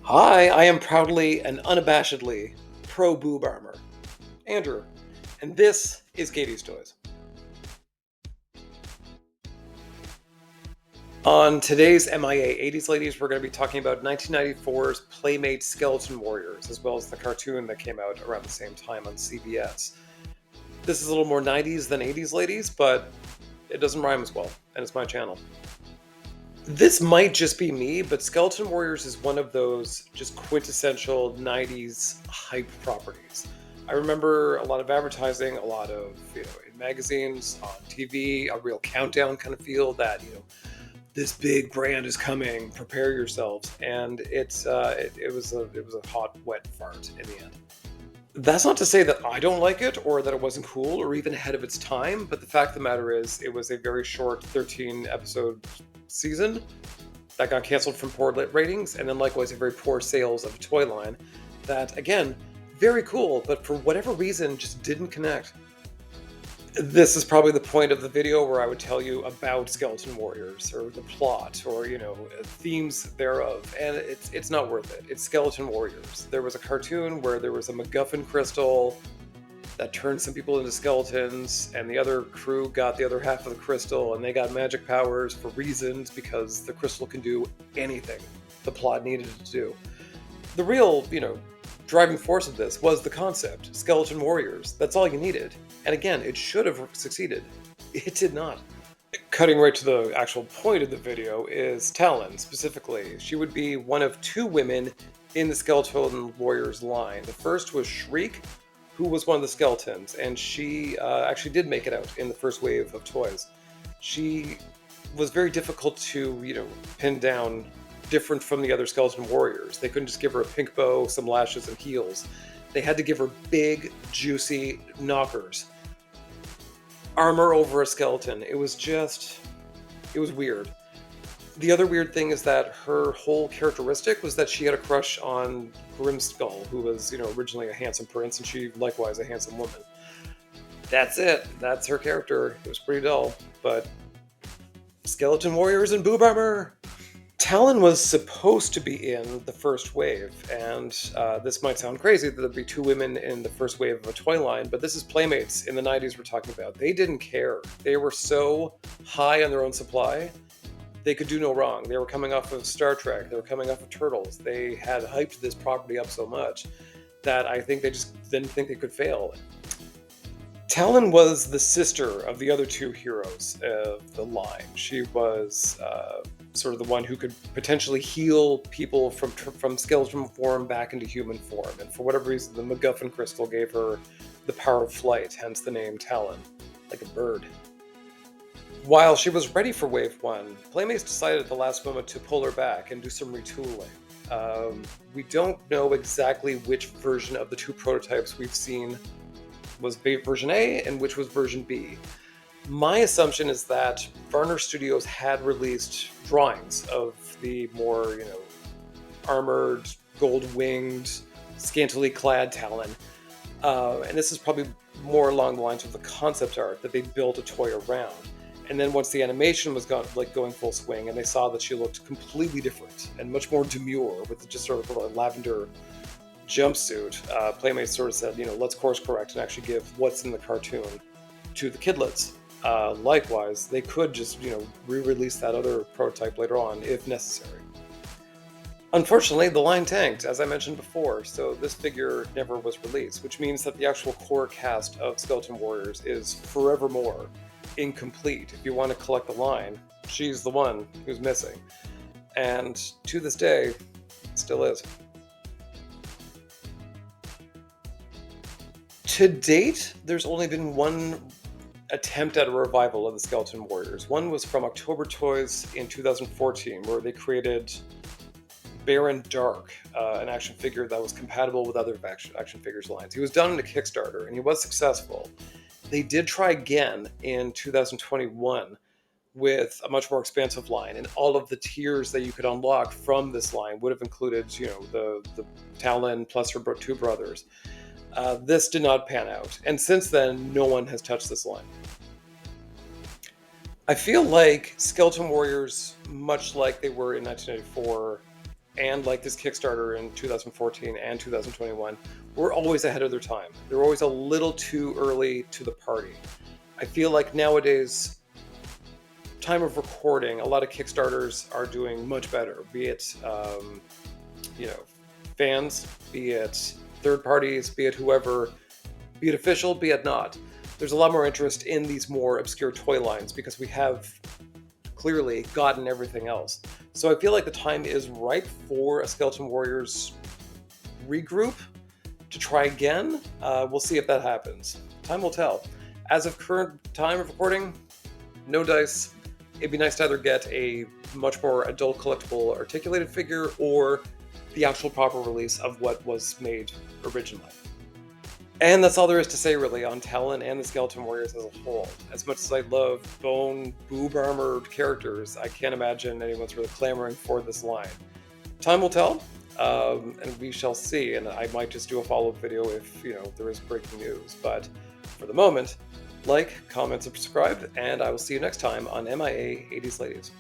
Hi, I am proudly and unabashedly pro boob armor, Andrew, and this is Gayties Toys. On today's MIA 80s Ladies, we're going to be talking about 1994's Playmates Skeleton Warriors, as well as the cartoon that came out around the same time on CBS. This is a little more 90s than 80s Ladies, but it doesn't rhyme as well, and it's my channel. This might just be me, but Skeleton Warriors is one of those just quintessential 90s hype properties. I remember a lot of advertising, a lot of, in magazines, on TV, a real countdown kind of feel that, this big brand is coming, prepare yourselves. And it was a hot, wet fart in the end. That's not to say that I don't like it or that it wasn't cool or even ahead of its time, but the fact of the matter is it was a very short 13 episode season that got canceled from poor ratings, and then likewise a very poor sales of a toy line that, again, very cool, but for whatever reason just didn't connect. This is probably the point of the video where I would tell you about Skeleton Warriors or the plot or, themes thereof, and it's not worth it. It's Skeleton Warriors. There was a cartoon where there was a MacGuffin crystal that turned some people into skeletons, and the other crew got the other half of the crystal, and they got magic powers for reasons because the crystal can do anything the plot needed it to do. The real, driving force of this was the concept, Skeleton Warriors. That's all you needed. And again, it should have succeeded. It did not. Cutting right to the actual point of the video is Talyn, specifically. She would be one of two women in the Skeleton Warriors line. The first was Shriek, who was one of the skeletons, and she actually did make it out in the first wave of toys. She was very difficult to, pin down, different from the other Skeleton Warriors. They couldn't just give her a pink bow, some lashes, and heels. They had to give her big, juicy knockers. Armor over a skeleton. It was weird. The other weird thing is that her whole characteristic was that she had a crush on Grimskull, who was, originally a handsome prince, and she likewise a handsome woman. That's it. That's her character. It was pretty dull, but Skeleton Warriors and boob armor! Talyn was supposed to be in the first wave, and this might sound crazy that there'd be two women in the first wave of a toy line, but this is Playmates in the 90s we're talking about. They didn't care. They were so high on their own supply, they could do no wrong. They were coming off of Star Trek. They were coming off of Turtles. They had hyped this property up so much that I think they just didn't think they could fail. Talyn was the sister of the other two heroes of the line. She was sort of the one who could potentially heal people from skeleton form back into human form. And for whatever reason, the MacGuffin crystal gave her the power of flight, hence the name Talyn, like a bird. While she was ready for Wave 1, Playmates decided at the last moment to pull her back and do some retooling. We don't know exactly which version of the two prototypes we've seen was version A and which was version B. My assumption is that Varner Studios had released drawings of the more, armored, gold-winged, scantily clad Talyn. And this is probably more along the lines of the concept art that they built a toy around. And then once the animation was going full swing and they saw that she looked completely different and much more demure with just sort of a lavender jumpsuit, Playmates sort of said, let's course correct and actually give what's in the cartoon to the kidlets. Likewise, they could just, re-release that other prototype later on if necessary. Unfortunately, the line tanked, as I mentioned before, so this figure never was released, which means that the actual core cast of Skeleton Warriors is forevermore incomplete. If you want to collect the line, she's the one who's missing. And to this day, still is. To date, there's only been one attempt at a revival of the Skeleton Warriors. One was from October Toys in 2014, where they created Baron Dark, an action figure that was compatible with other action figures lines. He was done in a Kickstarter, and he was successful. They did try again in 2021 with a much more expansive line, and all of the tiers that you could unlock from this line would have included, the Talyn plus her two brothers. This did not pan out, and since then, no one has touched this line. I feel like Skeleton Warriors, much like they were in 1994, and like this Kickstarter in 2014 and 2021, were always ahead of their time. They were always a little too early to the party. I feel like nowadays, time of recording, a lot of Kickstarters are doing much better, be it you know, fans, be it third parties, be it whoever, be it official, be it not. There's a lot more interest in these more obscure toy lines because we have clearly gotten everything else. So I feel like the time is ripe for a Skeleton Warriors regroup to try again. We'll see if that happens. Time will tell. As of current time of recording, no dice. It'd be nice to either get a much more adult collectible articulated figure or the actual proper release of what was made originally. And that's all there is to say really on Talyn and the Skeleton Warriors as a whole. As much as I love bone, boob armored characters, I can't imagine anyone's really clamoring for this line. Time will tell, and we shall see. And I might just do a follow-up video if there is breaking news. But for the moment, like, comment, subscribe, and I will see you next time on MIA 80s Ladies.